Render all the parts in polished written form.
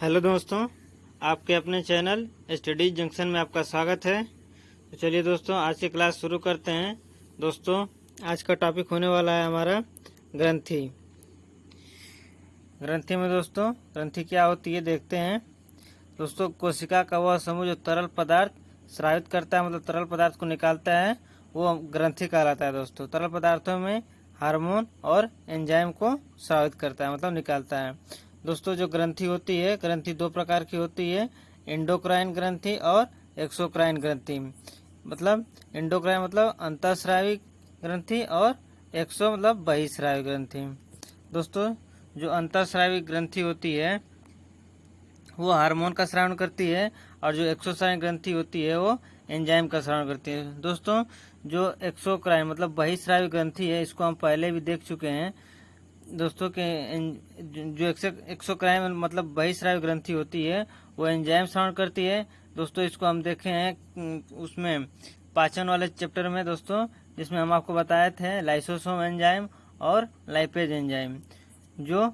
Hello दोस्तों, आपके अपने चैनल स्टडी जंक्शन में आपका स्वागत है। तो चलिए दोस्तों, आज की क्लास शुरू करते हैं। दोस्तों, आज का टॉपिक होने वाला है हमारा ग्रंथि। ग्रंथि में दोस्तों, ग्रंथि क्या होती है देखते हैं। दोस्तों, कोशिका का वह समूह जो तरल पदार्थ स्रावित करता है, मतलब तरल पदार्थ को निकालता है, वो ग्रंथि कहलाता है। दोस्तों, तरल पदार्थों में हार्मोन और एंजाइम को स्रावित करता है, मतलब निकालता है। दोस्तों, जो ग्रंथि होती है, ग्रंथि दो प्रकार की होती है, एंडोक्राइन ग्रंथि और एक्सोक्राइन ग्रंथि। मतलब एंडोक्राइन मतलब अंतःस्रावी ग्रंथि और एक्सो मतलब बहिःस्रावी ग्रंथि। दोस्तों, जो अंतःस्रावी ग्रंथि होती है वो हार्मोन का स्रावन करती है, और जो एक्सोक्राइन ग्रंथि होती है वो एंजाइम का स्रावन करती है। दोस्तों, जो एक्सोक्राइन मतलब बहिःस्रावी ग्रंथि है, इसको हम पहले भी देख चुके हैं दोस्तों के। जो एक्सोक्राइन मतलब बहिःस्रावी ग्रंथि होती है वो एंजाइम स्रावन करती है। दोस्तों, इसको हम देखे हैं उसमें पाचन वाले चैप्टर में दोस्तों, जिसमें हम आपको बताए थे लाइसोसोम एंजाइम और लाइपेज एंजाइम। जो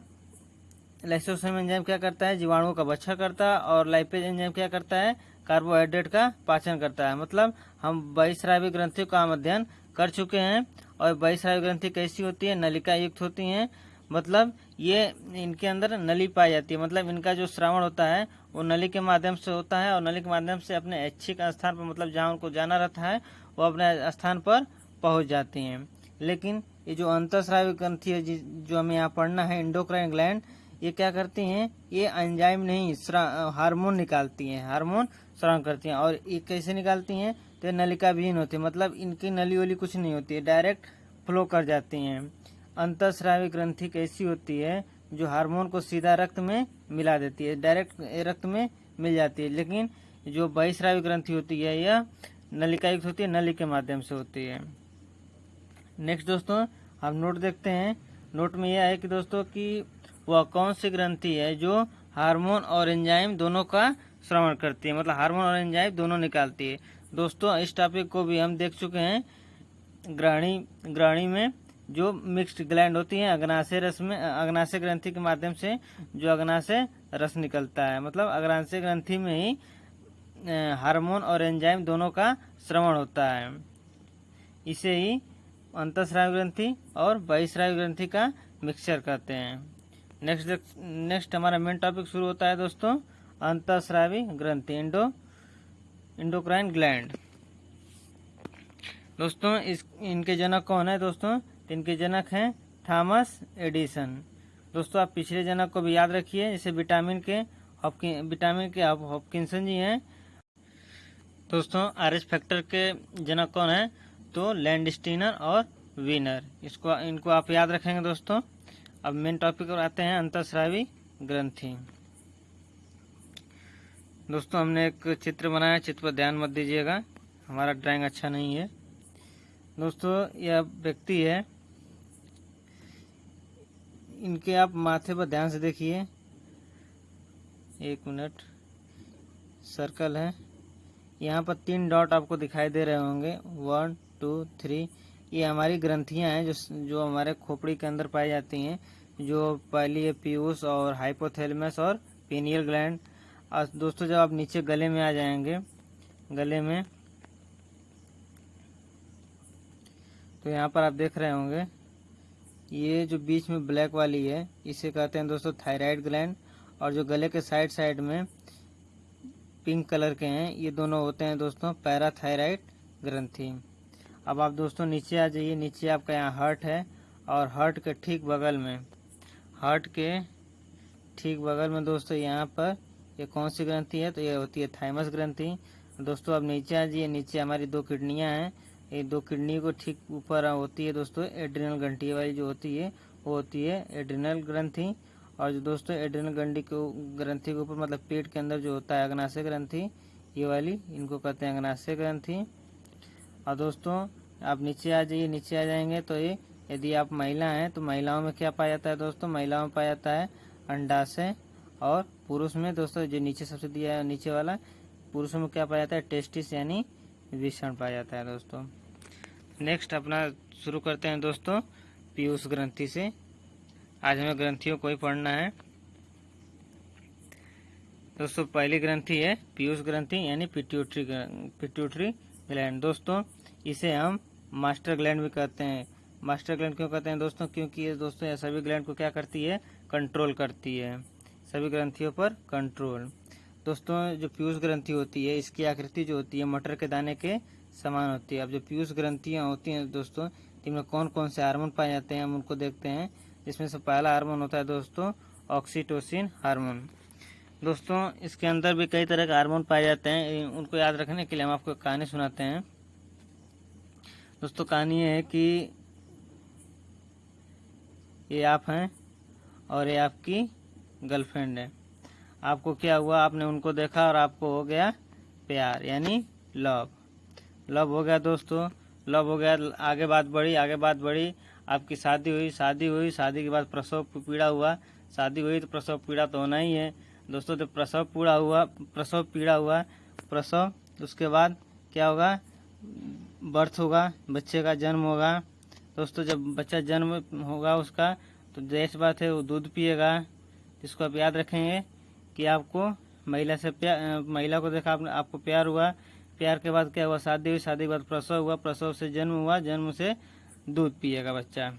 लाइसोसोम एंजाइम क्या करता है, जीवाणुओं का भक्षण करता है, और लाइपेज एंजाइम क्या करता है, कार्बोहाइड्रेट का पाचन करता है। मतलब हम बहिःस्रावी ग्रंथियों का अध्ययन कर चुके हैं। और बहिःस्रावी ग्रंथि कैसी होती है, नलिका युक्त होती हैं। मतलब ये इनके अंदर नली पाई जाती है, मतलब इनका जो श्रावण होता है वो नली के माध्यम से होता है, और नली के माध्यम से अपने ऐच्छिक स्थान पर, मतलब जहाँ उनको जाना रहता है वो अपने स्थान पर पहुँच जाती हैं। लेकिन ये जो अंतःस्रावी ग्रंथि है, जो हमें यहाँ पढ़ना है, एंडोक्राइन ग्लैंड, ये क्या करती हैं, ये एंजाइम नहीं हार्मोन निकालती हैं, हार्मोन स्राव करती हैं। और ये कैसे निकालती हैं, तो नलिका विहीन होती है, मतलब इनकी नली वली कुछ नहीं होती है, डायरेक्ट फ्लो कर जाती हैं। अंतःस्रावी ग्रंथि कैसी होती है, जो हार्मोन को सीधा रक्त में मिला देती है, डायरेक्ट रक्त में मिल जाती है। लेकिन जो बहिःस्रावी ग्रंथि होती है यह नलिका युक्त होती है, नली के माध्यम से होती है। नेक्स्ट दोस्तों, हम नोट देखते हैं। नोट में यह है कि दोस्तों कि वह कौन सी ग्रंथि है जो हार्मोन और एंजाइम दोनों का श्रवण करती है, मतलब हार्मोन और एंजाइम दोनों निकालती है। दोस्तों, इस टॉपिक को भी हम देख चुके हैं ग्रहणी में, जो मिक्स्ड ग्लैंड होती है, अग्नाशय रस में, अग्नाशय ग्रंथि के माध्यम से जो अग्नाशय रस निकलता है, मतलब अग्नाशय ग्रंथि में ही हार्मोन और एंजाइम दोनों का श्रवण होता है। इसे ही अंतःस्रावी ग्रंथि और बहिःस्रावी ग्रंथि का मिक्सचर कहते हैं। नेक्स्ट हमारा मेन टॉपिक शुरू होता है दोस्तों, अंतःस्रावी ग्रंथि, एंडोक्राइन ग्लैंड। दोस्तों, इनके जनक कौन है दोस्तों, तो इनके जनक हैं थॉमस एडिसन। दोस्तों, आप पिछले जनक को भी याद रखिए, जैसे विटामिन के हॉपकिंसन जी हैं। दोस्तों, आरएच फैक्टर के जनक कौन है, तो लैंडस्टीनर और वीनर। इनको आप याद रखेंगे दोस्तों। अब मेन टॉपिक पर आते हैं, अंतःस्रावी ग्रंथि। दोस्तों, हमने एक चित्र बनाया, चित्र पर ध्यान मत दीजिएगा, हमारा ड्राइंग अच्छा नहीं है। दोस्तों, यह व्यक्ति है, इनके आप माथे पर ध्यान से देखिए, 1 मिनट, सर्कल है, यहाँ पर 3 डॉट आपको दिखाई दे रहे होंगे, 1 2 3। ये हमारी ग्रंथियाँ हैं जो हमारे खोपड़ी के अंदर पाई जाती हैं। जो पहली है पीयूष और हाइपोथैलेमस और पीनियल ग्लैंड। और दोस्तों, जब आप नीचे गले में आ जाएंगे, गले में, तो यहाँ पर आप देख रहे होंगे, ये जो बीच में ब्लैक वाली है इसे कहते हैं दोस्तों थायराइड ग्लैंड। और जो गले के साइड में पिंक कलर के हैं, ये दोनों होते हैं दोस्तों पैराथायराइड ग्रंथि। अब आप दोस्तों नीचे आ जाइए, नीचे आपका यहाँ हार्ट है, और हार्ट के ठीक बगल में दोस्तों यहाँ पर ये कौन सी ग्रंथि है, तो ये होती है थाइमस ग्रंथि। दोस्तों, अब नीचे आ जाइए, नीचे हमारी 2 किडनियाँ हैं, ये 2 किडनी को ठीक ऊपर होती है दोस्तों एड्रिनल ग्रंथि वाली जो होती है, वो होती है एड्रिनल ग्रंथि। और जो दोस्तों एड्रिनल ग्रंथि के ऊपर, मतलब पेट के अंदर जो होता है अग्नाशय ग्रंथि, ये वाली, इनको कहते हैं अग्नाशय ग्रंथि। और दोस्तों, आप नीचे आ जाइए, नीचे आ जाएंगे तो ये, यदि आप महिला हैं तो महिलाओं में क्या पाया जाता है दोस्तों, महिलाओं में पाया जाता है अंडाशय। और पुरुष में दोस्तों, जो नीचे सबसे दिया है नीचे वाला, पुरुषों में क्या पाया जाता है, टेस्टिस यानी वृषण पाया जाता है दोस्तों। नेक्स्ट अपना शुरू करते हैं दोस्तों पीयूष ग्रंथि से। आज हमें ग्रंथियों को ही पढ़ना है। दोस्तों पहली ग्रंथि है पीयूष ग्रंथि यानी पिट्यूटरी ग्लैंड। दोस्तों इसे हम मास्टर ग्लैंड भी कहते हैं। मास्टर ग्लैंड क्यों कहते हैं दोस्तों? क्योंकि ये दोस्तों ये सभी ग्लैंड को क्या करती है? कंट्रोल करती है, सभी ग्रंथियों पर कंट्रोल। दोस्तों जो पीयूष ग्रंथि होती है इसकी आकृति जो होती है मटर के दाने के समान होती है। अब जो पीयूष ग्रंथियाँ होती हैं दोस्तों, इनमें कौन कौन से हार्मोन पाए जाते हैं हम उनको देखते हैं। इसमें से पहला हार्मोन होता है दोस्तों ऑक्सीटोसिन हार्मोन। दोस्तों इसके अंदर भी कई तरह के हार्मोन पाए जाते हैं, उनको याद रखने के लिए हम आपको कहानी सुनाते हैं। दोस्तों कहानी है कि ये आप हैं और ये आपकी गर्लफ्रेंड है। आपको क्या हुआ? आपने उनको देखा और आपको हो गया प्यार यानी लव हो गया दोस्तों, लव हो गया। आगे बात बढ़ी, आपकी शादी हुई, शादी के बाद प्रसव पीड़ा हुआ। शादी हुई तो प्रसव पीड़ा तो होना ही है दोस्तों। तो प्रसव पीड़ा हुआ, उसके बाद क्या होगा? बर्थ होगा, बच्चे का जन्म होगा। दोस्तों जब बच्चा जन्म होगा उसका, तो जाहिर बात है वो दूध पिएगा। इसको आप याद रखेंगे कि आपको महिला को देखा, आपको प्यार हुआ, प्यार के बाद क्या हुआ? शादी हुई, शादी के बाद प्रसव हुआ, प्रसव से जन्म हुआ, जन्म से दूध पिएगा बच्चा।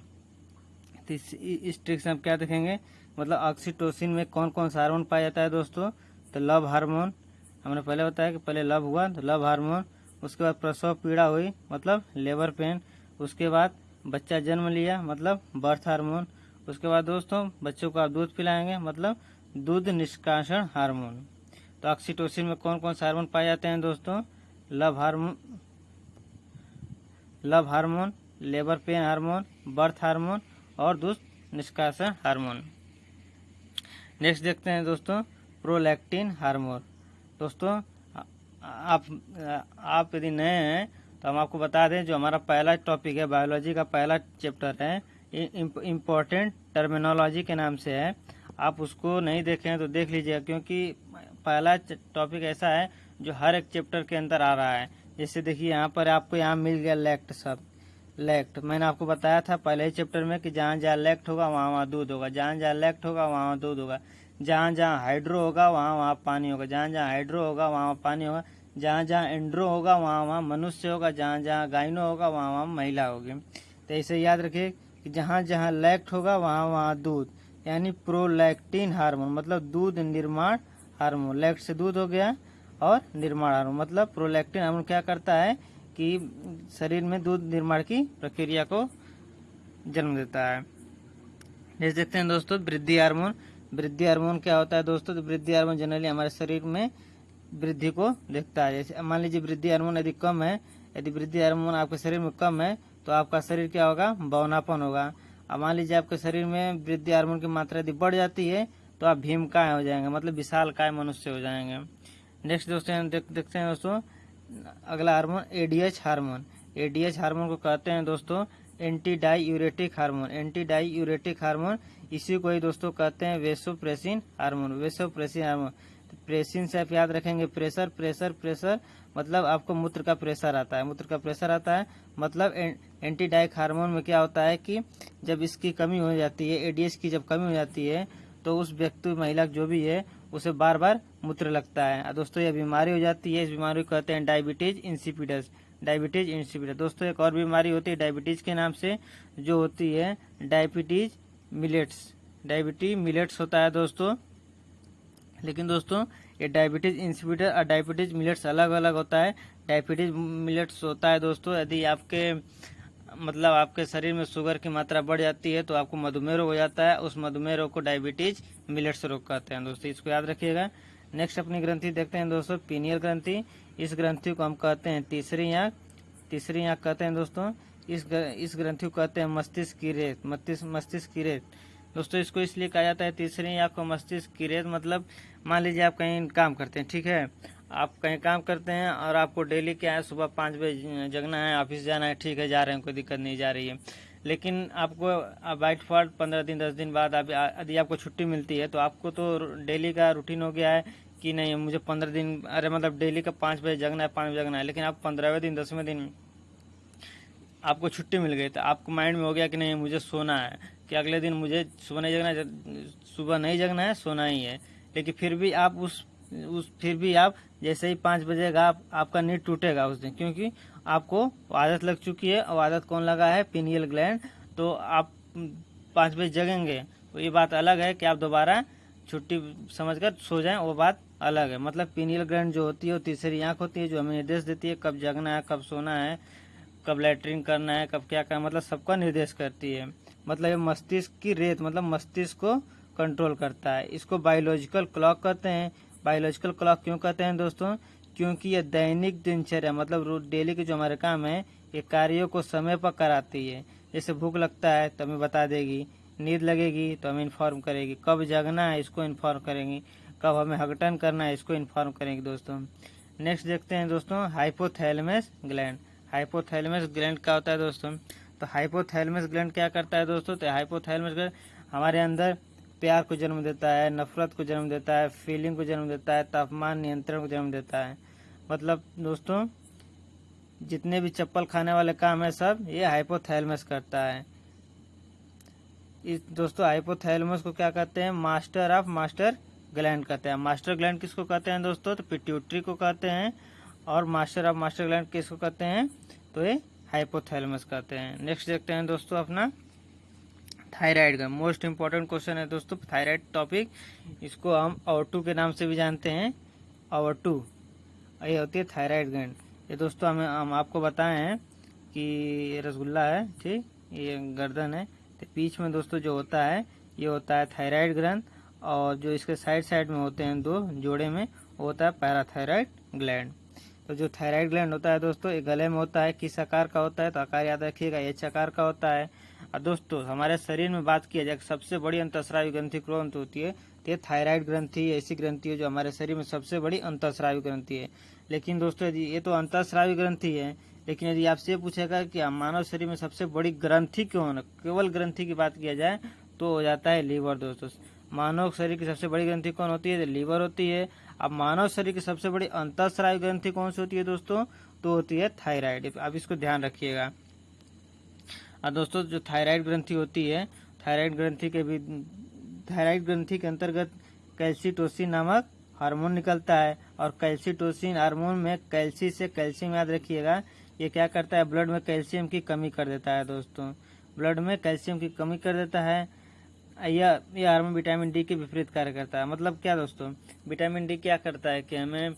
तो इस ट्रिक से हम क्या देखेंगे? मतलब ऑक्सीटोसिन में कौन कौन सा हार्मोन पाया जाता है दोस्तों? तो लव हार्मोन, हमने पहले बताया कि पहले लव हुआ तो लव हार्मोन, उसके बाद प्रसव पीड़ा हुई मतलब लेबर पेन, उसके बाद बच्चा जन्म लिया मतलब बर्थ हार्मोन, उसके बाद दोस्तों बच्चों को आप दूध पिलाएंगे मतलब दूध निष्कासन हार्मोन। तो ऑक्सीटोसिन में कौन कौन से हार्मोन पाए जाते हैं दोस्तों? Love hormone, labour pain hormone, birth hormone और दूध निष्कासन हार्मोन। नेक्स्ट देखते हैं दोस्तों प्रोलैक्टिन हार्मोन। दोस्तों आप यदि नए हैं तो हम आपको बता दें, जो हमारा पहला टॉपिक है बायोलॉजी का पहला चैप्टर है, इम्पोर्टेंट टर्मिनोलॉजी के नाम से है। आप उसको नहीं देखे हैं तो देख लीजिएगा, क्योंकि पहला टॉपिक ऐसा है जो हर एक चैप्टर के अंदर आ रहा है। जैसे देखिए यहाँ पर आपको यहाँ मिल गया लैक्ट शब्द। लैक्ट मैंने आपको बताया था पहले ही चैप्टर में कि जहाँ जहाँ लैक्ट होगा वहाँ वहाँ दूध होगा, जहाँ जहाँ लैक्ट होगा वहाँ वहाँ दूध होगा, जहाँ जहाँ हाइड्रो होगा वहाँ वहाँ पानी होगा, जहाँ जहाँ हाइड्रो होगा वहाँ वहाँ पानी होगा, जहाँ जहाँ एंड्रो होगा वहाँ वहाँ मनुष्य होगा, जहाँ जहाँ गाइनो होगा वहाँ वहाँ महिला होगी। तो ऐसे याद रखिए कि जहाँ जहाँ लैक्ट होगा वहाँ वहाँ दूध, यानी प्रोलैक्टिन हार्मोन मतलब दूध निर्माण हार्मोन। लैक्ट से दूध हो गया और निर्माण हार्मोन मतलब प्रोलैक्टिन हार्मोन क्या करता है कि शरीर में दूध निर्माण की प्रक्रिया को जन्म देता है। जैसे देखते हैं दोस्तों वृद्धि हार्मोन। वृद्धि हार्मोन क्या होता है दोस्तों? तो वृद्धि हार्मोन जनरली हमारे शरीर में वृद्धि को देखता है। जैसे मान लीजिए वृद्धि हार्मोन यदि कम है, यदि वृद्धि हार्मोन आपके शरीर में कम है तो आपका शरीर क्या होगा? बौनापन होगा। अब मान लीजिए आपके शरीर में वृद्धि हार्मोन की मात्रा यदि बढ़ जाती है तो आप भीमकाय हो जाएंगे मतलब विशालकाय मनुष्य हो जाएंगे। नेक्स्ट दोस्तों देखते हैं दोस्तों अगला hormone ADH hormone. ADH hormone को कहते हैं दोस्तों anti diuretic hormone. Anti diuretic hormone इसी को ही दोस्तों कहते हैं वेसोप्रेसिन हार्मोन। वेसोप्रेसिन हार्मोन, प्रेसिन से आप याद रखेंगे प्रेशर मतलब आपको मूत्र का प्रेशर आता है, मूत्र का प्रेशर आता है मतलब एंटी डाइक हार्मोन में क्या होता है कि जब इसकी कमी हो जाती है, एडीएच की जब कमी हो जाती है तो उस व्यक्ति महिला जो भी है उसे बार बार मूत्र लगता है। दोस्तों ये बीमारी हो जाती है, इस बीमारी को कहते हैं डायबिटीज इंसिपिडस। डायबिटीज इंसिपिडस दोस्तों एक और बीमारी होती है डायबिटीज के नाम से, जो होती है डायबिटीज मिलेट्स। डायबिटीज मिलेट्स होता है दोस्तों, लेकिन दोस्तों ये डायबिटीज इंसिपिडस और डायबिटीज मिलेट्स अलग अलग होता है। डायबिटीज मिलेट्स होता है दोस्तों यदि आपके शरीर में शुगर की मात्रा बढ़ जाती है तो आपको मधुमेह रोग हो जाता है, उस मधुमेह रोग को डायबिटीज मिलेट्स रोग कहते हैं दोस्तों, इसको याद रखिएगा। नेक्स्ट अपनी ग्रंथि देखते हैं दोस्तों पीनियल ग्रंथि। इस ग्रंथि को हम कहते हैं तीसरी आंख कहते हैं दोस्तों। इस ग्रंथि को कहते हैं मस्तिष्क की रेत। दोस्तों इसको इसलिए कहा जाता है तीसरी आंख को मस्तिष्क की रेत। मतलब मान लीजिए आप कहीं काम करते हैं, ठीक है, आप कहीं काम करते हैं और आपको डेली क्या है सुबह 5 बजे जगना है, ऑफिस जाना है, ठीक है जा रहे हैं, कोई दिक्कत नहीं जा रही है। लेकिन आपको बाई डिफॉल्ट 15 दिन 10 दिन बाद यदि आपको छुट्टी मिलती है तो आपको तो डेली का रूटीन हो गया है कि नहीं मुझे 15 दिन मतलब डेली का 5 बजे जगना है, 5 बजे जगना है। लेकिन आप 15वें दिन 10वें दिन आपको छुट्टी मिल गई तो आपको माइंड में हो गया कि नहीं मुझे सोना है, कि अगले दिन मुझे सुबह नहीं जगना है, सोना ही है। लेकिन फिर भी आप उस उस फिर भी आप जैसे ही 5 बजेगा आपका नींद टूटेगा उस दिन, क्योंकि आपको आदत लग चुकी है। और आदत कौन लगा है? Pineal gland. तो आप 5 बजे जगेंगे तो ये बात अलग है कि आप दोबारा छुट्टी समझकर सो जाएं, वो बात अलग है। मतलब पीनियल ग्लैंड जो होती है वो तीसरी आंख होती है जो हमें निर्देश देती है कब जगना है, कब सोना है, कब लैट्रिन करना है, कब क्या करना, मतलब सबका निर्देश करती है। मतलब ये मस्तिष्क की रेत, मतलब मस्तिष्क को कंट्रोल करता है। इसको बायोलॉजिकल क्लॉक कहते हैं। बायोलॉजिकल क्लॉक क्यों कहते हैं दोस्तों? क्योंकि ये दैनिक दिनचर्या, मतलब डेली के जो हमारे काम है, ये कार्यों को समय पर कराती है। जैसे भूख लगता है तो हमें बता देगी, नींद लगेगी तो हमें इन्फॉर्म करेगी, कब जगना है इसको इन्फॉर्म करेंगी, कब हमें हगटन करना है इसको इन्फॉर्म करेंगी दोस्तों। नेक्स्ट देखते हैं दोस्तों हाइपोथैलेमस ग्लैंड। हाइपोथैलेमस ग्लैंड क्या होता है दोस्तों? तो हाइपोथैलेमस ग्लैंड क्या करता है दोस्तों? तो हाइपोथैलेमस ग्लैंड हमारे अंदर प्यार को जन्म देता है, नफरत को जन्म देता है, फीलिंग को जन्म देता है, तापमान नियंत्रण को जन्म देता है। मतलब दोस्तों जितने भी चप्पल खाने वाले काम है सब ये हाइपोथैलेमस करता है। इस दोस्तों हाइपोथैलेमस को क्या कहते हैं? मास्टर ऑफ मास्टर ग्लैंड कहते हैं। मास्टर ग्लैंड किसको कहते हैं दोस्तों? तो पिट्यूटरी को कहते हैं। और मास्टर ऑफ मास्टर ग्लैंड किसको कहते हैं? तो ये हाइपोथैलेमस कहते हैं। नेक्स्ट देखते हैं दोस्तों अपना thyroid gland. Most important question है दोस्तों थायराइड टॉपिक। इसको हम OR2 के नाम से भी जानते हैं। OR2 ये होती है थायराइड ग्लैंड। ये दोस्तों हम आपको बताए हैं कि ये रसगुल्ला है, ठीक, ये गर्दन है, तो बीच में दोस्तों जो होता है ये होता है थायराइड ग्लैंड, और जो इसके साइड साइड में होते हैं दो जोड़े में वो होता है पैराथायराइड ग्लैंड। तो जो थायराइड ग्लैंड होता है दोस्तों ये गले में होता है। किस आकार का होता है? तो आकार याद रखिएगा, एच आकार का होता है। और दोस्तों हमारे शरीर में बात किया जाए सबसे बड़ी अंतःस्रावी ग्रंथि कौन होती है? तो ये थायराइड ग्रंथि ऐसी ग्रंथि है जो हमारे शरीर में सबसे बड़ी अंतःस्रावी ग्रंथि है। लेकिन दोस्तों यदि ये तो अंतःस्रावी ग्रंथि है, लेकिन यदि आपसे पूछेगा कि मानव शरीर में सबसे बड़ी ग्रंथि क्यों है, केवल ग्रंथि की बात किया जाए तो हो जाता है लीवर दोस्तों। मानव शरीर की सबसे बड़ी ग्रंथि कौन होती है? लीवर होती है। अब मानव शरीर की सबसे बड़ी अंतःस्रावी ग्रंथि कौन सी होती है दोस्तों? तो होती है थायराइड। अब इसको ध्यान रखिएगा। और दोस्तों जो थायराइड ग्रंथि होती है, थायराइड ग्रंथि के अंतर्गत कैल्सिटोसिन नामक हार्मोन निकलता है। और कैल्सिटोसिन हार्मोन में कैल्सी से कैल्शियम याद रखिएगा, ये क्या करता है? ब्लड में कैल्शियम की कमी कर देता है दोस्तों। ब्लड में कैल्शियम की कमी कर देता है। यह हार्मोन विटामिन डी के विपरीत कार्य करता है। मतलब क्या दोस्तों? विटामिन डी क्या करता है कि हमें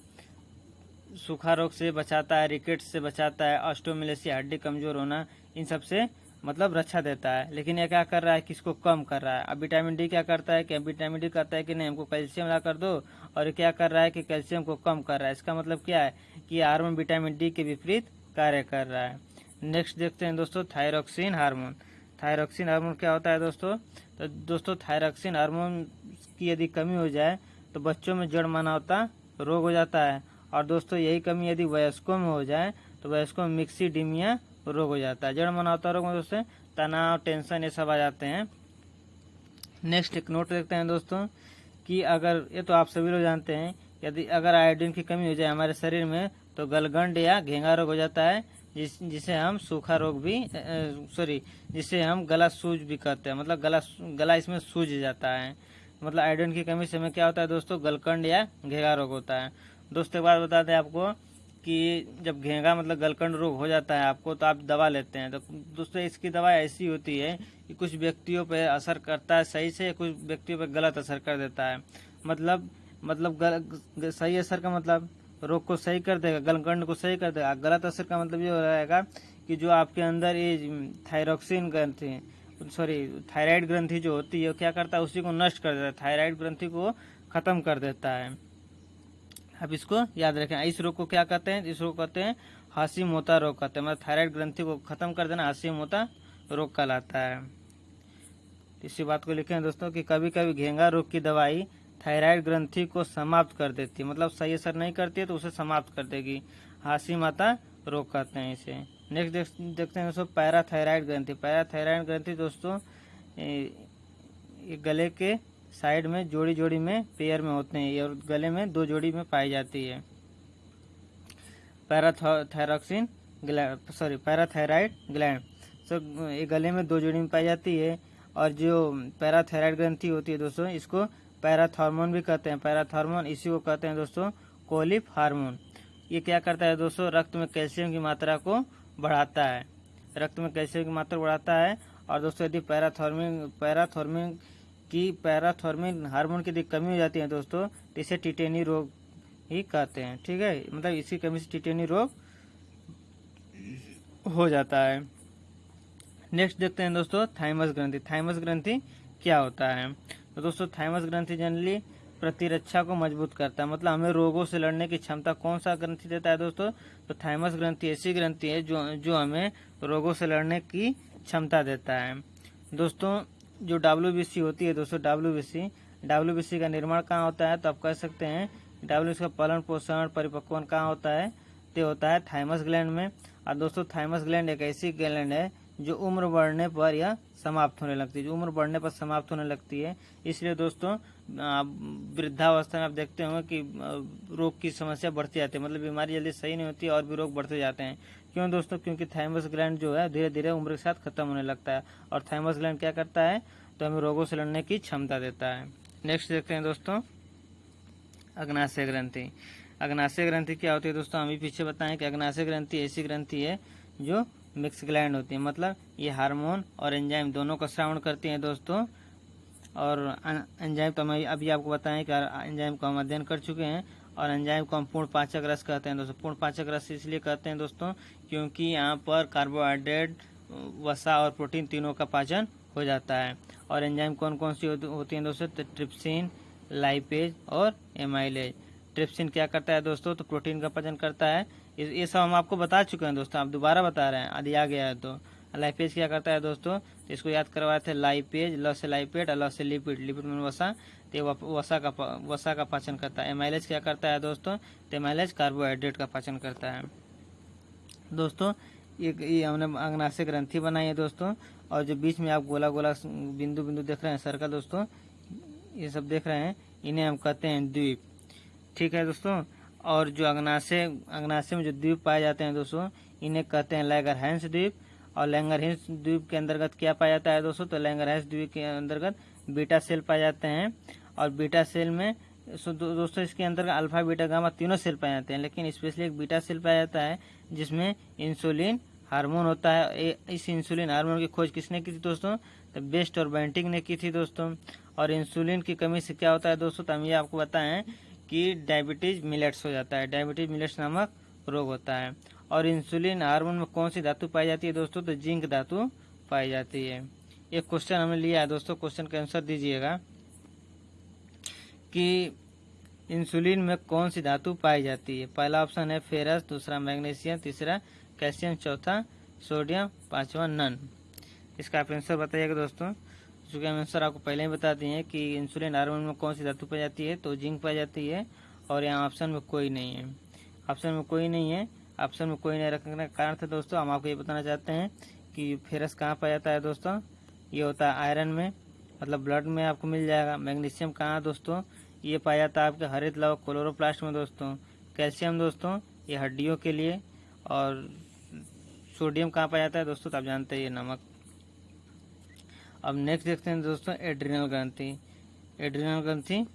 सूखा रोग से बचाता है, रिकेट्स से बचाता है, ऑस्टियोमेलेसिस हड्डी कमजोर होना, इन सब से मतलब रक्षा देता है। लेकिन ये क्या कर रहा है कि इसको कम कर रहा है। अब विटामिन डी क्या करता है कि विटामिन डी कहता है कि नहीं हमको कैल्शियम ला कर दो, और ये क्या कर रहा है कि कैल्शियम को कम कर रहा है। इसका मतलब क्या है कि हार्मोन विटामिन डी के विपरीत कार्य कर रहा है। नेक्स्ट देखते हैं दोस्तों थायरोक्सिन हार्मोन। थायरोक्सिन हार्मोन क्या होता है दोस्तों? तो दोस्तों थायरोक्सिन हार्मोन की यदि कमी हो जाए तो बच्चों में जड़ मानवता रोग हो जाता है। और दोस्तों यही कमी यदि वयस्कों में हो जाए तो वयस्कों में मिक्सीडीमिया रोग हो जाता है। जड़ मानवता रोग में दोस्तों तनाव, टेंशन ये सब आ जाते हैं। नेक्स्ट एक नोट देखते हैं दोस्तों कि अगर ये तो आप सभी लोग जानते हैं, यदि अगर आयोडीन की कमी हो जाए हमारे शरीर में तो गलगंड या घेंगा रोग हो जाता है, जिसे हम सूखा रोग भी जिसे हम गला सूज भी कहते हैं। मतलब गला इसमें सूज जाता है। मतलब आयोडीन की कमी से हमें क्या होता है दोस्तों? गलकंड या घेंगा रोग होता है। दोस्तों एक बात बता दें आपको कि जब घेंगा मतलब गलकंड रोग हो जाता है आपको तो आप दवा लेते हैं, तो दोस्तों इसकी दवा ऐसी होती है कि कुछ व्यक्तियों पे असर करता है सही से, कुछ व्यक्तियों पे गलत असर कर देता है। मतलब सही असर का मतलब रोग को सही कर देगा, गलकंड को सही कर देगा। गलत असर का मतलब ये हो रहेगा कि जो आपके अंदर ये थायराइड ग्रंथि जो होती है क्या करता है? उसी को नष्ट कर देता है, थायराइड ग्रंथि को खत्म कर देता है। अब इसको याद रखें। इस रोग को क्या कहते हैं? इस रोग को कहते हैं हाशिमोतो रोग कहते हैं। मतलब थायराइड ग्रंथि को खत्म कर देना हाशिमोतो रोग कहलाता है। इसी बात को लिखें दोस्तों कि कभी कभी घेंगा रोग की दवाई थायराइड ग्रंथि को समाप्त कर देती है। मतलब सही असर नहीं करती है तो उसे समाप्त कर देगी। हाशिमोतो रोग कहते हैं इसे। नेक्स्ट देखते हैं दोस्तों पैराथायराइड ग्रंथि। पैराथायराइड ग्रंथि दोस्तों ये गले के साइड में जोड़ी जोड़ी में पेयर में होते हैं और गले में 2 जोड़ी में पाई जाती है। पैराथायराइड ग्लैंड ये गले में 2 जोड़ी में पाई जाती है। और जो पैराथायराइड ग्रंथि होती है दोस्तों इसको पैराथॉर्मोन भी कहते हैं। पैराथॉर्मोन इसी को कहते हैं दोस्तों कोलिफ हार्मोन। ये क्या करता है दोस्तों, रक्त में कैल्शियम की मात्रा को बढ़ाता है, रक्त में कैल्शियम की मात्रा बढ़ाता है। और दोस्तों यदि पैराथॉर्मिन हार्मोन की यदि कमी हो जाती है दोस्तों, तो इसे टिटेनी रोग ही कहते हैं। ठीक है, मतलब इसकी कमी से टिटेनी रोग हो जाता है। नेक्स्ट देखते हैं दोस्तों थाइमस ग्रंथि। थाइमस ग्रंथि क्या होता है? तो दोस्तों थाइमस ग्रंथि जनरली प्रतिरक्षा को मजबूत करता है, मतलब हमें रोगों से लड़ने की क्षमता कौन सा ग्रंथि देता है दोस्तों? तो थाइमस ग्रंथि ऐसी ग्रंथि है जो हमें रोगों से लड़ने की क्षमता देता है। दोस्तों जो WBC होती है दोस्तों, WBC का निर्माण कहाँ होता है? तो आप कह सकते हैं WBC का पालन पोषण परिपक्वन कहाँ होता है? तो होता है थाइमस ग्लैंड में। और दोस्तों थाइमस ग्लैंड एक ऐसी ग्लैंड है जो उम्र बढ़ने पर यह समाप्त होने लगती है, जो उम्र बढ़ने पर समाप्त होने लगती है। इसलिए दोस्तों वृद्धावस्था में आप देखते होंगे कि रोग की समस्या बढ़ती जाती है, मतलब बीमारी जल्दी सही नहीं होती और भी रोग बढ़ते जाते हैं। क्यों दोस्तों? क्योंकि थाइमस ग्लैंड जो है धीरे धीरे उम्र के साथ खत्म होने लगता है। और थाइमस ग्लैंड क्या करता है? तो हमें रोगों से लड़ने की क्षमता देता है। नेक्स्ट देखते हैं दोस्तों अग्नाशय ग्रंथि। अग्नाशय ग्रंथि क्या होती है दोस्तों? हम भी पीछे बताएं कि अग्नाशय ग्रंथि ऐसी ग्रंथि है जो मिक्स ग्लैंड होती है, मतलब ये हार्मोन और एंजाइम दोनों का श्रावण करती हैं दोस्तों। और एंजाइम तो हम अभी आपको बताएं कि एंजाइम को हम अध्ययन कर चुके हैं। और एंजाइम को हम पूर्ण पाचक रस कहते हैं दोस्तों। पूर्ण पाचक रस इसलिए कहते हैं दोस्तों क्योंकि यहाँ पर कार्बोहाइड्रेट, वसा और प्रोटीन तीनों का पाचन हो जाता है। और एंजाइम कौन कौन सी होती हैं दोस्तों? तो ट्रिप्सिन, लाइपेज और एमाइलेज। ट्रिप्सिन क्या करता है दोस्तों? तो प्रोटीन का पाचन करता है। ये सब हम आपको बता चुके हैं दोस्तों, आप दोबारा बता रहे हैं यदि आ गया है तो। लाइपेज क्या करता है दोस्तों? तो इसको याद करवाए थे, लाइपेज ल से लाइपेट और ल से लिपिड, लिपिड में वसा, तो वसा का पाचन करता है। एमाइलेज क्या करता है दोस्तों? तो एमाइलेज कार्बोहाइड्रेट का पाचन करता है। दोस्तों ये हमने अग्नाशय ग्रंथि बनाई है दोस्तों। और जो बीच में आप गोला गोला बिंदु बिंदु देख रहे हैं सर्कल दोस्तों, ये सब देख रहे हैं, इन्हें हम कहते हैं द्वीप। ठीक है दोस्तों। और जो अग्नाशय में जो द्वीप पाए जाते हैं दोस्तों, इन्हें कहते हैं लैंगरहैंस द्वीप। और लैंगरहैंस द्वीप के अंतर्गत क्या पाया जाता है दोस्तों? तो लैंगरहैंस द्वीप के अंतर्गत बीटा सेल पाए जाते हैं। और बीटा सेल में दोस्तों इसके अंतर्गत अल्फा बीटा गामा तीनों सेल पाए जाते हैं, लेकिन स्पेशली एक बीटा सेल पाया जाता है जिसमें इंसुलिन हार्मोन होता है। इस इंसुलिन हार्मोन की खोज किसने की थी दोस्तों? तो बेस्ट और बेंटिक ने की थी दोस्तों। और इंसुलिन की कमी से क्या होता है दोस्तों? तो हम ये आपको बताएं कि डायबिटीज मिलेट्स हो जाता है, डायबिटीज मिलेट्स नामक रोग होता है। और इंसुलिन हार्मोन में कौन सी धातु पाई जाती है दोस्तों? तो जिंक धातु पाई जाती है। एक क्वेश्चन हमने लिया है दोस्तों, क्वेश्चन का आंसर दीजिएगा कि इंसुलिन में कौन सी धातु पाई जाती है? पहला ऑप्शन है फेरस, दूसरा मैग्नीशियम, तीसरा कैल्शियम, चौथा सोडियम, पांचवा नन। इसका आप आंसर बताइएगा दोस्तों। चूँकि हम आंसर आपको पहले ही बता दिए हैं कि इंसुलिन हार्मोन में कौन सी धातु पाई जाती है, तो जिंक पाई जाती है। और यहाँ ऑप्शन में कोई नहीं है, ऑप्शन में कोई नहीं है। ऑप्शन में कोई नहीं रखने का कारण था दोस्तों, हम आपको ये बताना चाहते हैं कि फेरस कहाँ पाया जाता है दोस्तों? ये होता है आयरन में, मतलब ब्लड में आपको मिल जाएगा। मैग्नीशियम कहाँ दोस्तों? ये पाया जाता है आपके हरित लव क्लोरोप्लास्ट में दोस्तों। कैल्शियम दोस्तों ये हड्डियों के लिए। और सोडियम कहाँ पाया जाता है दोस्तों? तो आप जानते हैं ये नमक। अब नेक्स्ट देखते हैं दोस्तों एड्रिनल ग्रंथि। एड्रिनल ग्रंथि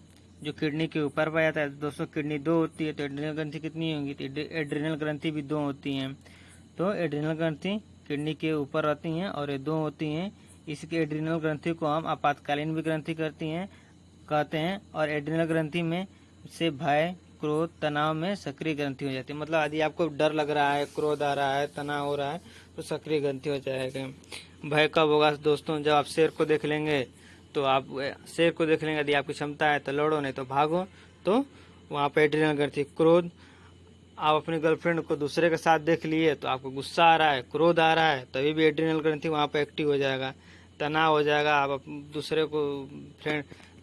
जो किडनी के ऊपर पाया जाता है दोस्तों। किडनी दो होती है तो एड्रिनल ग्रंथि कितनी होंगी? तो एड्रिनल ग्रंथि भी दो होती हैं। तो एड्रिनल ग्रंथि किडनी के ऊपर रहती हैं और ये दो होती हैं। इसके एड्रिनल ग्रंथि को हम आपातकालीन भी ग्रंथि कहते हैं। और एड्रिनल ग्रंथि में से भय, क्रोध, तनाव में सक्रिय ग्रंथि हो जाती है। मतलब यदि आपको डर लग रहा है, क्रोध आ रहा है, तनाव हो रहा है, तो सक्रिय ग्रंथि हो जाएगा। भय कब होगा दोस्तों? जब आप शेर को देख लेंगे, तो आप शेर को देख लेंगे, यदि आपकी क्षमता है तो लड़ो, नहीं तो भागो, तो वहाँ पे एड्रिनल ग्रंथि। क्रोध, आप अपनी गर्लफ्रेंड को दूसरे के साथ देख लिए तो आपको गुस्सा आ रहा है, क्रोध आ रहा है, तभी भी एड्रिनल ग्रंथि वहाँ पे एक्टिव हो जाएगा। तनाव हो जाएगा, आप दूसरे को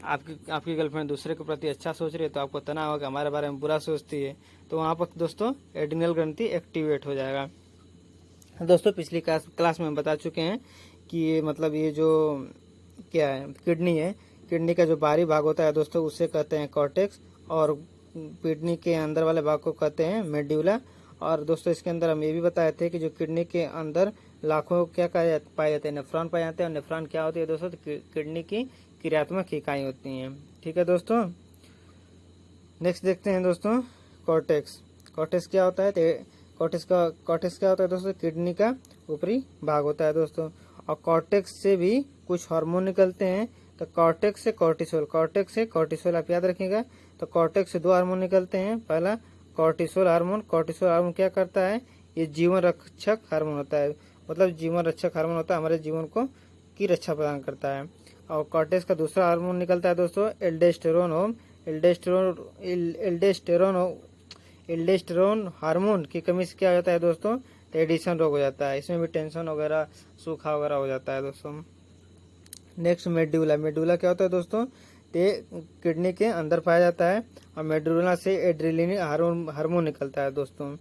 आपकी गर्लफ्रेंड दूसरे के प्रति अच्छा सोच रही है तो आपको तनाव होगा, हमारे बारे में बुरा सोचती है, तो वहाँ पर दोस्तों एड्रिनल ग्रंथि एक्टिवेट हो जाएगा। दोस्तों पिछली क्लास में बता चुके हैं कि ये मतलब ये जो क्या है किडनी है, किडनी का जो बाहरी भाग होता है दोस्तों उसे कहते हैं कॉर्टेक्स। और किडनी के अंदर वाले भाग को कहते हैं मेड्यूला। और दोस्तों इसके अंदर हम ये भी बताए थे कि जो किडनी के अंदर लाखों क्या पाए जाते हैं? नेफ्रॉन पाए जाते हैं। और नेफ्रॉन क्या होती है दोस्तों? तो किडनी की क्रियात्मक इकाई होती हैं। ठीक है दोस्तों। नेक्स्ट देखते हैं दोस्तों कॉर्टेक्स। कॉर्टेक्स क्या होता है? कॉर्टेक्स क्या होता है दोस्तों? किडनी का ऊपरी भाग होता है दोस्तों। और कॉर्टेक्स से भी कुछ हार्मोन निकलते हैं। तो कॉर्टेक्स से कॉर्टिसोल आप याद रखिएगा। तो कॉर्टेक्स से 2 हार्मोन निकलते हैं। पहला कॉर्टिसोल हार्मोन क्या करता है? ये जीवन रक्षक हार्मोन होता है, मतलब जीवन रक्षक हार्मोन होता है, हमारे जीवन को की रक्षा प्रदान करता है। और कॉर्टेक्स का दूसरा हार्मोन निकलता है दोस्तों एल्डोस्टेरोन हार्मोन की कमी से क्या हो जाता है दोस्तों? तो एडिशन रोग हो जाता है। इसमें भी टेंशन वगैरह, सूखा वगैरह हो जाता है दोस्तों। नेक्स्ट मेडुला क्या होता है दोस्तों? ते किडनी के अंदर पाया जाता है। और मेडुला से एड्रेनलिन हार्मोन निकलता है दोस्तों।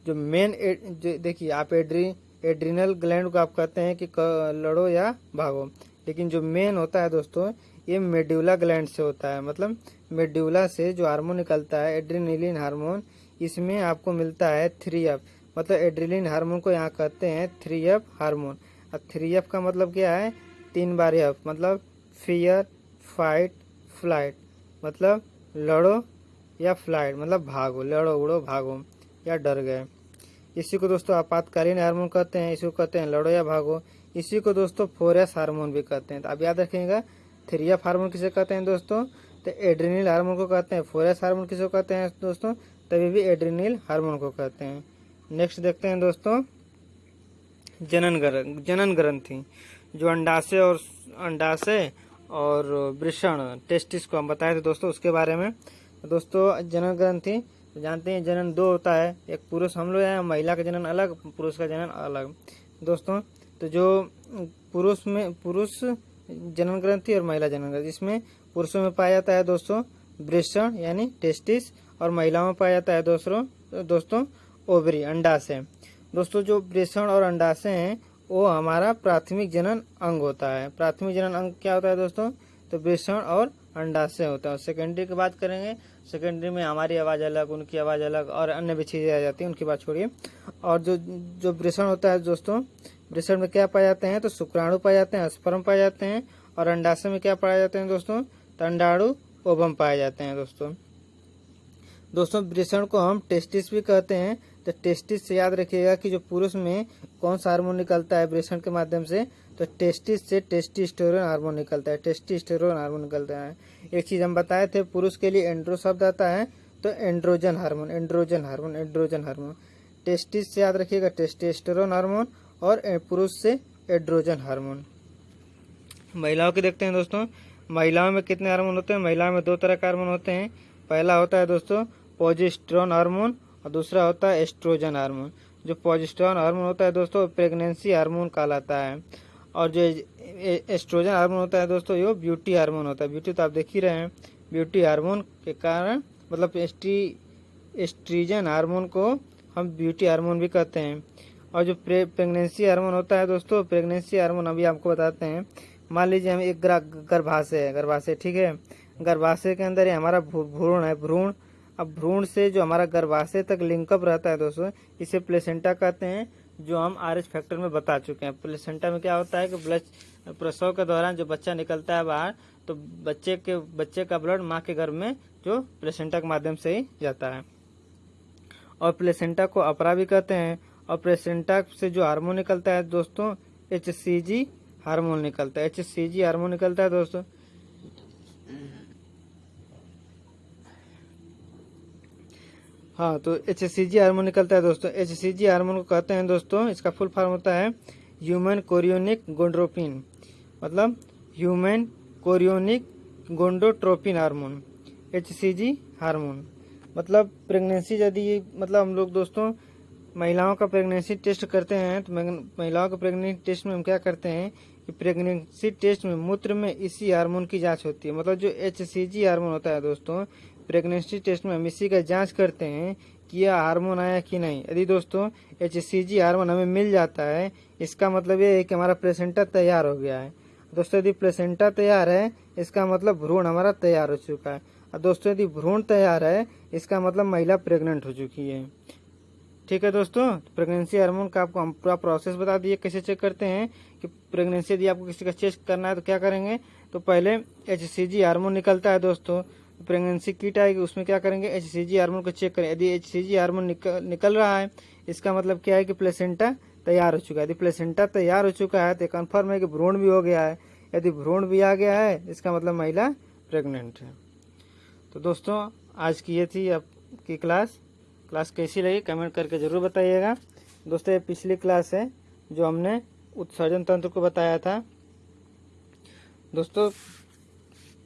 जो मेन देखिए, आप एड्रिनल ग्लैंड को आप कहते हैं कि लड़ो या भागो, लेकिन जो मेन होता है दोस्तों ये मेडुला ग्लैंड से होता है। मतलब मेडुला से जो हार्मोन निकलता है एड्रेनलिन हार्मोन, इसमें आपको मिलता है 3F। मतलब एड्रेनलिन हार्मोन को यहाँ कहते हैं 3F हार्मोन। और 3F का मतलब क्या है? 3 बार F, मतलब फियर, फाइट, फ्लाइट। मतलब लड़ो या फ्लाइट, मतलब भागो, लड़ो उड़ो भागो या डर गए। इसी को दोस्तों आपातकालीन हार्मोन कहते हैं। इसी को कहते हैं लड़ो या भागो। इसी को दोस्तों 4S हार्मोन भी कहते हैं। तो आप याद रखिएगा 3F हार्मोन किसे कहते हैं दोस्तों? तो एड्रेनल हार्मोन को कहते हैं। 4S हार्मोन किसे कहते हैं दोस्तों? तभी भी एड्रेनल हार्मोन को कहते हैं। नेक्स्ट देखते हैं दोस्तों जनन ग्रंथि, जो अंडाशय और वृषण टेस्टिस को हम बताए थे दोस्तों, उसके बारे में। दोस्तों जनन ग्रंथि जानते हैं, जनन 2 होता है, एक पुरुष हम लोग हैं, महिला का जनन अलग, पुरुष का जनन अलग दोस्तों। तो जो पुरुष जनन ग्रंथि और महिला जनन ग्रंथि, इसमें पुरुषों में पाया जाता है दोस्तों वृषण यानी टेस्टिस, और महिलाओं में पाया जाता है दोस्तों ओवरी अंडाशय। दोस्तों जो वृषण और अंडाशय हैं वो हमारा प्राथमिक जनन अंग होता है। प्राथमिक जनन अंग क्या होता है दोस्तों? तो वृषण और अंडाशय होता है। सेकेंडरी की बात करेंगे, सेकेंडरी में हमारी आवाज़ अलग, उनकी आवाज़ अलग, और अन्य भी चीज़ें आ जाती हैं, उनकी बात छोड़िए। और जो वृषण होता है दोस्तों, वृषण में क्या पाए जाते हैं? तो शुक्राणु पाए जाते हैं, स्पर्म पाए जाते हैं। और अंडाशय में क्या पाए जाते हैं दोस्तों? तो अंडाणु, ओवम पाए जाते हैं दोस्तों वृषण को हम टेस्टिस भी कहते हैं। तो टेस्टिस से याद रखिएगा कि जो पुरुष में कौन सा हार्मोन निकलता है वृषण के माध्यम से? तो टेस्टिस से टेस्टोस्टेरोन हार्मोन निकलता है। एक चीज हम बताए थे, पुरुष के लिए एंड्रो शब्द आता है, तो एंड्रोजन हार्मोन। टेस्टिस से याद रखिएगा टेस्टोस्टेरोन हार्मोन, और पुरुष से एड्रोजन हार्मोन। महिलाओं के देखते हैं दोस्तों। महिलाओं में कितने हार्मोन होते हैं? महिलाओं में 2 तरह के हार्मोन होते हैं। पहला होता है दोस्तों प्रोजेस्टेरोन हार्मोन, और दूसरा होता है एस्ट्रोजन हार्मोन। जो प्रोजेस्टेरोन हार्मोन होता है दोस्तों प्रेगनेंसी हार्मोन कहलाता है। और जो एस्ट्रोजन हार्मोन होता है दोस्तों ये ब्यूटी हार्मोन होता है। ब्यूटी तो आप देख ही रहे हैं, ब्यूटी हार्मोन के कारण, मतलब एस्ट्रोजन हार्मोन को हम ब्यूटी हार्मोन भी कहते हैं। और जो प्रेगनेंसी हार्मोन होता है दोस्तों, प्रेगनेंसी हार्मोन अभी आपको बताते हैं। मान लीजिए हम एक गर्भाशय, ठीक है, गर्भाशय के अंदर ये हमारा भ्रूण है, भ्रूण। अब भ्रूण से जो हमारा गर्भाशय तक लिंकअप रहता है दोस्तों, इसे प्लेसेंटा कहते हैं, जो हम RH फैक्टर में बता चुके हैं। प्लेसेंटा में क्या होता है कि प्रसव के दौरान जो बच्चा निकलता है बाहर, तो बच्चे का ब्लड माँ के गर्भ में जो प्लेसेंटा के माध्यम से ही जाता है। और प्लेसेंटा को अपरा भी कहते हैं। और प्लेसेंटा से जो हार्मोन निकलता है दोस्तों HCG हार्मोन निकलता है। HCG हार्मोन निकलता है दोस्तों। हाँ, तो HCG हार्मोन निकलता है दोस्तों। HCG हार्मोन को कहते हैं दोस्तों, इसका फुल फॉर्म होता है ह्यूमन कोरियोनिक गोंड्रोपिन, मतलब human chorionic gonadotropin hormone. HCG hormone मतलब प्रेगनेंसी, यदि मतलब हम लोग दोस्तों महिलाओं का प्रेगनेंसी टेस्ट करते हैं, तो महिलाओं का प्रेगनेंसी टेस्ट में हम क्या करते हैं कि प्रेगनेंसी टेस्ट में मूत्र में इसी हार्मोन की जांच होती है। मतलब जो HCG हार्मोन होता है दोस्तों, प्रेगनेंसी टेस्ट में हम इसी का जांच करते हैं कि यह हार्मोन आया कि नहीं। यदि दोस्तों HCG हार्मोन हमें मिल जाता है, इसका मतलब ये है कि हमारा प्लेसेंटा तैयार हो गया है दोस्तों। यदि प्लेसेंटा तैयार है, इसका मतलब भ्रूण हमारा तैयार हो चुका है। और दोस्तों यदि भ्रूण तैयार है, इसका मतलब महिला प्रेग्नेंट हो चुकी है। ठीक है दोस्तों, प्रेगनेंसी हार्मोन का आपको हम पूरा प्रोसेस बता दिए कैसे चेक करते हैं कि प्रेगनेंसी यदि आपको किसी का चेक करना है तो क्या करेंगे। तो पहले HCG हार्मोन निकलता है दोस्तों, प्रेगनेंसी किट आएगी उसमें क्या करेंगे HCG हार्मोन को चेक करें। यदि HCG हार्मोन निकल रहा है इसका मतलब क्या है कि प्लेसेंटा तैयार हो चुका है। यदि प्लेसेंटा तैयार हो चुका है तो कन्फर्म है कि भ्रूण भी हो गया है। यदि भ्रूण भी आ गया है इसका मतलब महिला प्रेग्नेंट है। तो दोस्तों आज की ये थी आपकी क्लास कैसी लगी कमेंट करके ज़रूर बताइएगा। दोस्तों ये पिछली क्लास है जो हमने उत्सर्जन तंत्र को बताया था। दोस्तों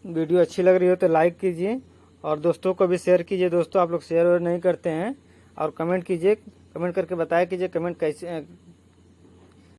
वीडियो अच्छी लग रही हो तो लाइक कीजिए और दोस्तों को भी शेयर कीजिए। दोस्तों आप लोग शेयर नहीं करते हैं और कमेंट कीजिए, कमेंट करके बताया कीजिए कमेंट कैसे